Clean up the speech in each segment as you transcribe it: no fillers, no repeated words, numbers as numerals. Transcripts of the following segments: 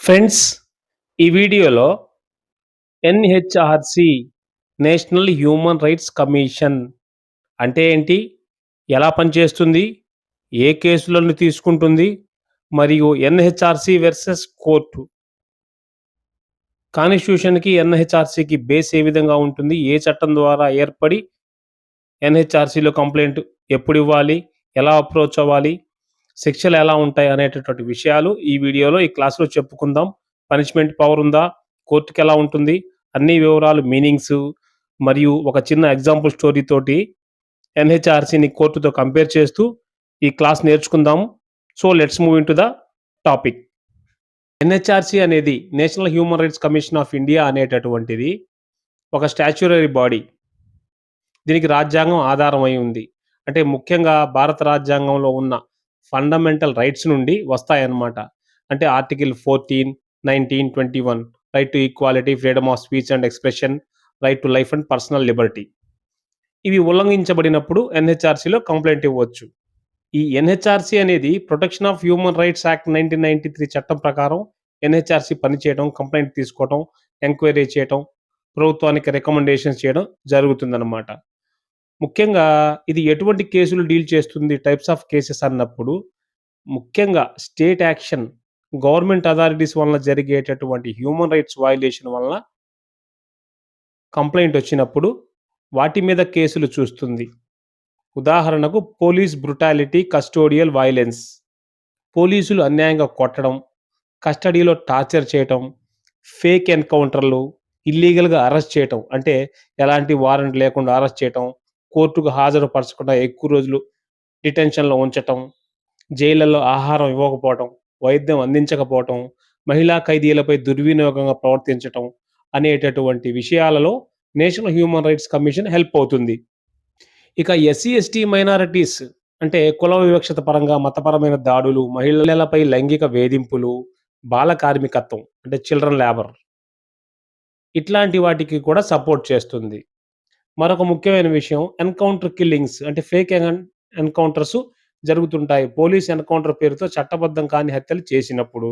Friends, ఈ వీడియోలో NHRC national human rights commission అంటే ఏంటి? ఎలా పనిచేస్తుంది? ఏ కేసులను తీసుకుంటుంది? మరియు ఎన్‌హెచ్‌ఆర్‌సీ వర్సెస్ కోర్టు. కాన్స్టిట్యూషన్‌కి, ఎన్‌హెచ్‌ఆర్‌సీకి బేస్ ఏ విధంగా ఉంటుంది? ఏ చట్టం ద్వారా ఏర్పడి ఎన్‌హెచ్‌ఆర్‌సీలో కంప్లెయింట్ ఎప్పుడివ్వాలి? ఎలా అప్రోచ్ అవ్వాలి? శిక్షలు ఎలా ఉంటాయి? అనేటటువంటి విషయాలు ఈ వీడియోలో, ఈ క్లాస్‌లో చెప్పుకుందాం. పనిష్మెంట్ పవర్ ఉందా? కోర్టుకెలా ఉంటుంది? అన్ని వివరాలు, మీనింగ్సు మరియు ఒక చిన్న ఎగ్జాంపుల్ స్టోరీ తోటి ఎన్‌హెచ్‌ఆర్‌సీని కోర్టుతో కంపేర్ చేస్తూ ఈ క్లాస్ నేర్చుకుందాం. So, let's move into the topic. NHRC అనేది national human rights commission of India అనేటటువంటిది ఒక స్టాచ్యుటరీ బాడీ. దీనికి రాజ్యాంగం ఆధారం అయి ఉంది. అంటే ముఖ్యంగా భారత రాజ్యాంగంలో ఉన్న ఫండమెంటల్ రైట్స్ నుండి వస్తాయన్నమాట. అంటే article 14, 19, 21 right to equality, freedom of speech and expression, right to life and personal Liberty. ఇవి ఉల్లంఘించబడినప్పుడు ఎన్‌హెచ్‌ఆర్‌సీలో కంప్లెయింట్ ఇవ్వచ్చు. ఈ ఎన్‌హెచ్‌ఆర్‌సీ అనేది protection of human rights act 1993 చట్టం ప్రకారం ఎన్‌హెచ్‌ఆర్‌సీ పనిచేయడం, కంప్లెయింట్ తీసుకోవటం, ఎంక్వైరీ చేయటం, ప్రభుత్వానికి రికమెండేషన్స్ చేయడం జరుగుతుందన్నమాట. ముఖ్యంగా ఇది ఎటువంటి కేసులు డీల్ చేస్తుంది? టైప్స్ ఆఫ్ కేసెస్ అన్నప్పుడు, ముఖ్యంగా స్టేట్ యాక్షన్, గవర్నమెంట్ అథారిటీస్ వలన జరిగేటటువంటి హ్యూమన్ రైట్స్ వయలేషన్ వలన కంప్లెయింట్ వచ్చినప్పుడు వాటి మీద కేసులు చూస్తుంది. ఉదాహరణకు పోలీస్ బ్రుటాలిటీ, కస్టోడియల్ వయలెన్స్. పోలీసులు అన్యాయంగా కొట్టడం, కస్టడీలో టార్చర్ చేయటం, ఫేక్ ఎన్‌కౌంటర్‌లు, ఇల్లీగల్‌గా అరెస్ట్ చేయటం. అంటే ఎలాంటి వారెంట్ లేకుండా అరెస్ట్ చేయటం, కోర్టుకు హాజరుపరచకుండా ఎక్కువ రోజులు డిటెన్షన్‌లో ఉంచటం, జైళ్ళలో ఆహారం ఇవ్వకపోవటం, వైద్యం అందించకపోవటం, మహిళా ఖైదీలపై దుర్వినియోగంగా ప్రవర్తించటం అనేటటువంటి విషయాలలో national human rights commission help అవుతుంది. ఇక ఎస్సీ, ఎస్టీ మైనారిటీస్ అంటే కుల వివక్షత పరంగా మతపరమైన దాడులు, మహిళలపై లైంగిక వేధింపులు, బాల కార్మికత్వం అంటే చిల్డ్రన్ లేబర్, ఇట్లాంటి వాటికి కూడా సపోర్ట్ చేస్తుంది. మరొక ముఖ్యమైన విషయం ఎన్‌కౌంటర్ కిల్లింగ్స్ అంటే ఫేక్ ఎన్‌కౌంటర్స్ జరుగుతుంటాయి. పోలీస్ ఎన్‌కౌంటర్ పేరుతో చట్టబద్ధం కాని హత్యలు చేసినప్పుడు.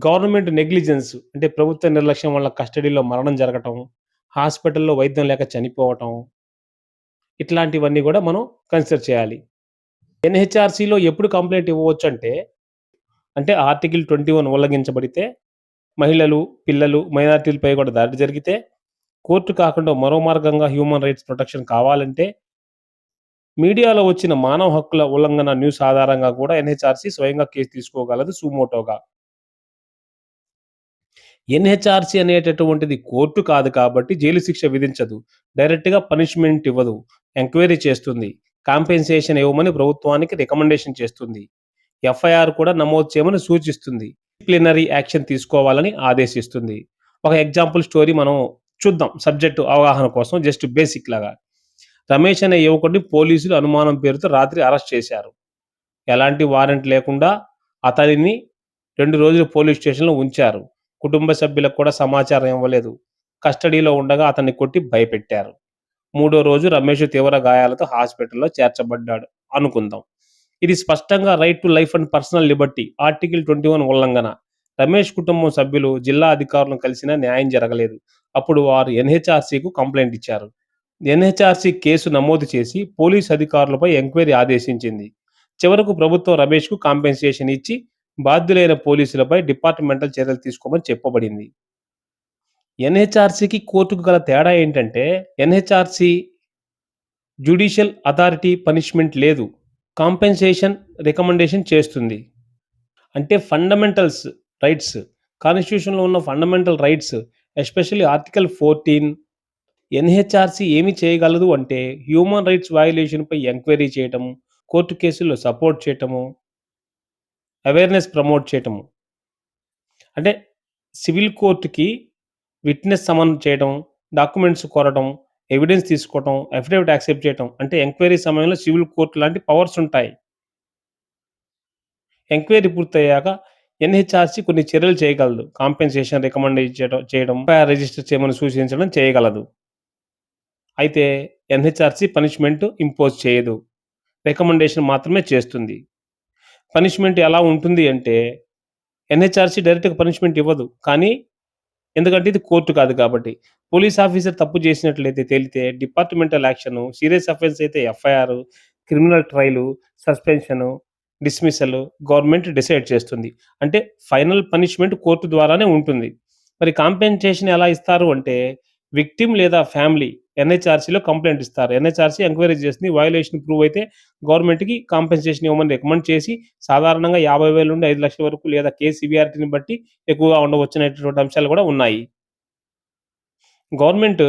గవర్నమెంట్ నెగ్లిజెన్స్ అంటే ప్రభుత్వ నిర్లక్ష్యం వల్ల కస్టడీలో మరణం జరగటం, హాస్పిటల్‌లో వైద్యం లేక చనిపోవటం, ఇట్లాంటివన్నీ గూడా మనం కన్సిడర్ చేయాలి. ఎన్‌హెచ్‌ఆర్‌సీలో ఎప్పుడు కంప్లెయింట్ ఇవ్వవచ్చంటే, అంటే ఆర్టికల్ 21 ఉల్లంఘించబడితే, మహిళలు, పిల్లలు, మైనారిటీలపై కూడా దాడి జరిగితే, కోర్టు కాకుండా మరో మార్గంగా హ్యూమన్ రైట్స్ ప్రొటెక్షన్ కావాలంటే, మీడియాలో వచ్చిన మానవ హక్కుల ఉల్లంఘన న్యూస్ ఆధారంగా కూడా ఎన్‌హెచ్‌ఆర్‌సీ స్వయంగా కేసు తీసుకోగలదు సుమోటోగా. ఎన్‌హెచ్‌ఆర్‌సీ అనేటటువంటిది కోర్టు కాదు కాబట్టి జైలు శిక్ష విధించదు. డైరెక్ట్‌గా పనిష్మెంట్ ఇవ్వదు. ఎంక్వైరీ చేస్తుంది. కాంపెన్సేషన్ ఇవ్వమని ప్రభుత్వానికి రికమెండేషన్ చేస్తుంది. ఎఫ్ఐఆర్ కూడా నమోదు చేయమని సూచిస్తుంది. డిసిప్లినరీ యాక్షన్ తీసుకోవాలని ఆదేశిస్తుంది. ఒక ఎగ్జాంపుల్ స్టోరీ మనం చూద్దాం. సబ్జెక్ట్ అవగాహన కోసం జస్ట్ బేసిక్ లాగా. రమేష్ అనే యువకుడిని పోలీసులు అనుమానం పేరుతో రాత్రి అరెస్ట్ చేశారు. ఎలాంటి వారెంట్ లేకుండా అతనిని 2 రోజులు పోలీస్ స్టేషన్‌లో ఉంచారు. కుటుంబ సభ్యులకు కూడా సమాచారం ఇవ్వలేదు. కస్టడీలో ఉండగా అతన్ని కొట్టి భయపెట్టారు. మూడో రోజు రమేష్ తీవ్ర గాయాలతో హాస్పిటల్‌లో చేర్చబడ్డాడు అనుకుందాం. ఇది స్పష్టంగా right to life and personal Liberty article 21 ఉల్లంఘన. రమేష్ కుటుంబం సభ్యులు జిల్లా అధికారులను కలిసినా న్యాయం జరగలేదు. అప్పుడు వారు ఎన్‌హెచ్‌ఆర్‌సీకు కంప్లెయింట్ ఇచ్చారు. ఎన్‌హెచ్‌ఆర్‌సీ కేసు నమోదు చేసి పోలీస్ అధికారులపై ఎంక్వైరీ ఆదేశించింది. చివరకు ప్రభుత్వం రమేష్‌కు కాంపెన్సేషన్ ఇచ్చి బాధ్యులైన పోలీసులపై డిపార్ట్‌మెంటల్ చర్యలు తీసుకోమని చెప్పబడింది. ఎన్‌హెచ్‌ఆర్‌సీకి కోర్టుకు గల తేడా ఏంటంటే, ఎన్‌హెచ్‌ఆర్‌సీ జ్యుడిషియల్ అథారిటీ పనిష్మెంట్ లేదు. కాంపెన్సేషన్ రికమెండేషన్ చేస్తుంది. అంటే ఫండమెంటల్స్ రైట్స్, కాన్స్టిట్యూషన్‌లో ఉన్న fundamental rights especially article 14 NHRC ఏమి చేయగలదు అంటే, హ్యూమన్ రైట్స్ వయలేషన్‌పై ఎంక్వైరీ చేయటము, కోర్టు కేసుల్లో సపోర్ట్ చేయటము, అవేర్‌నెస్ ప్రమోట్ చేయటము. అంటే సివిల్ కోర్ట్‌కి విట్‌నెస్ సమన్ చేయడం, డాక్యుమెంట్స్ కోరడం, ఎవిడెన్స్ తీసుకోవటం, అఫిడవిట్ యాక్సెప్ట్ చేయటం. అంటే ఎంక్వైరీ సమయంలో సివిల్ కోర్ట్ లాంటి పవర్స్ ఉంటాయి. ఎంక్వైరీ పూర్తయ్యాక ఎన్‌హెచ్‌ఆర్‌సీ కొన్ని చర్యలు చేయగలదు. కాంపెన్సేషన్ రికమెండ్ చేయడం, ఎఫ్ఐఆర్ రిజిస్టర్ చేయమని సూచించడం చేయగలదు. అయితే ఎన్‌హెచ్‌ఆర్‌సీ పనిష్మెంట్ ఇంపోజ్ చేయదు. రికమెండేషన్ మాత్రమే చేస్తుంది. పనిష్మెంట్ ఎలా ఉంటుంది అంటే, ఎన్‌హెచ్‌ఆర్‌సీ డైరెక్ట్‌గా పనిష్మెంట్ ఇవ్వదు. కానీ ఎందుకంటే ఇది కోర్ట్ కాదు కాబట్టి. పోలీస్ ఆఫీసర్ తప్పు చేసినట్లయితే తేలితే డిపార్ట్‌మెంటల్ యాక్షను, సీరియస్ అఫెన్స్ అయితే FIR, criminal trial, suspension, dismissal government decide చేస్తుంది. అంటే ఫైనల్ పనిష్మెంట్ కోర్ట్ ద్వారానే ఉంటుంది. మరి కాంపెన్సేషన్ ఎలా ఇస్తారు అంటే విక్టిమ్ లేదా ఫ్యామిలీ ఎన్‌హెచ్‌ఆర్‌సీలో కంప్లెయింట్ ఇస్తారు. ఎన్‌హెచ్‌ఆర్‌సీ ఎంక్వైరీ చేస్తుంది. వయోలేషన్ ప్రూవ్ అయితే గవర్నమెంట్‌కి కాంపెన్సేషన్ ఇవ్వమని రికమెండ్ చేసి సాధారణంగా 50,000 నుండి 5,00,000 వరకు లేదా కేస్ సివియారిటీని బట్టి ఎక్కువగా ఉండవచ్చనేటటువంటి అంశాలు కూడా ఉన్నాయి. గవర్నమెంట్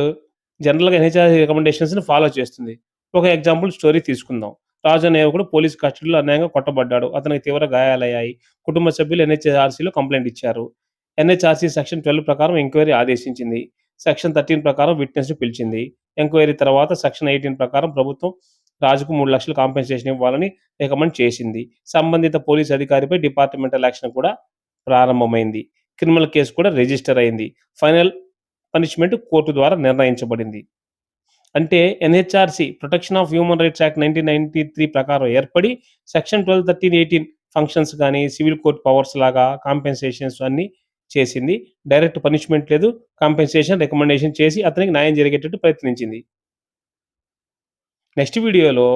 జనరల్‌గా ఎన్‌హెచ్‌ఆర్‌సీ రికమెండేషన్స్‌ని ఫాలో చేస్తుంది. ఒక ఎగ్జాంపుల్ స్టోరీ తీసుకుందాం. రాజు అనే యువకుడు పోలీస్ కస్టడీలో అన్యాయంగా కొట్టబడ్డాడు. అతనికి తీవ్ర గాయాలయ్యాయి. కుటుంబ సభ్యులు ఎన్‌హెచ్‌ఆర్‌సీలో కంప్లెయింట్ ఇచ్చారు. ఎన్‌హెచ్‌ఆర్‌సీ సెక్షన్ 12 ప్రకారం ఎంక్వైరీ ఆదేశించింది. సెక్షన్ 13 ప్రకారం విట్నెస్‌ని పిలిచింది. ఎంక్వైరీ తర్వాత సెక్షన్ 18 ప్రకారం ప్రభుత్వం రాజుకు 3,00,000 కాంపెన్సేషన్ ఇవ్వాలని రికమెండ్ చేసింది. సంబంధిత పోలీస్ అధికారిపై డిపార్ట్‌మెంటల్ యాక్షన్ కూడా ప్రారంభమైంది. క్రిమినల్ కేసు కూడా రిజిస్టర్ అయింది. ఫైనల్ పనిష్మెంట్ కోర్టు ద్వారా నిర్ణయించబడింది. అంటే NHRC protection of human rights act 1993 ప్రకారం ఏర్పడి సెక్షన్ 12, 13, 18 ఫంక్షన్స్ గాని, సివిల్ కోర్ట్ పవర్స్ లాగా కాంపెన్సేషన్స్ అన్నీ చేసింది. డైరెక్ట్ పనిష్మెంట్ లేదు. కాంపెన్సేషన్ రికమెండేషన్ చేసి అతనికి న్యాయం జరిగేటట్టు ప్రయత్నించింది. నెక్స్ట్ వీడియోలో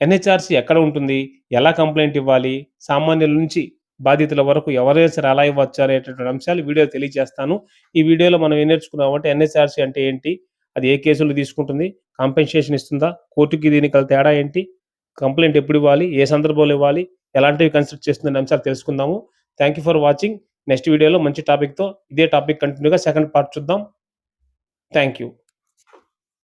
ఎన్‌హెచ్‌ఆర్‌సీ ఎక్కడ ఉంటుంది? ఎలా కంప్లెయింట్ ఇవ్వాలి? సామాన్యుల నుంచి బాధితుల వరకు ఎవరైనా సరే ఎలా ఇవ్వచ్చు అనేటటువంటి అంశాలు వీడియోలో తెలియజేస్తాను. ఈ వీడియోలో మనం ఏం నేర్చుకున్నామంటే ఎన్‌హెచ్‌ఆర్‌సీ అంటే ఏంటి? అది ఏ కేసులు తీసుకుంటుంది? కాంపెన్సేషన్ ఇస్తుందా? కోర్ట్‌కి దీనికి గల తేడా ఏంటి? కంప్లెయింట్ ఎప్పుడు ఇవ్వాలి? ఏ సందర్భంలో ఇవ్వాలి? ఎలాంటివి కన్సిడర్ చేస్తుందనే అంశాలు తెలుసుకుందాము. Thank you for watching. Next వీడియోలో మంచి టాపిక్‌తో ఇదే టాపిక్ కంటిన్యూగా సెకండ్ పార్ట్ చూద్దాం. Thank you.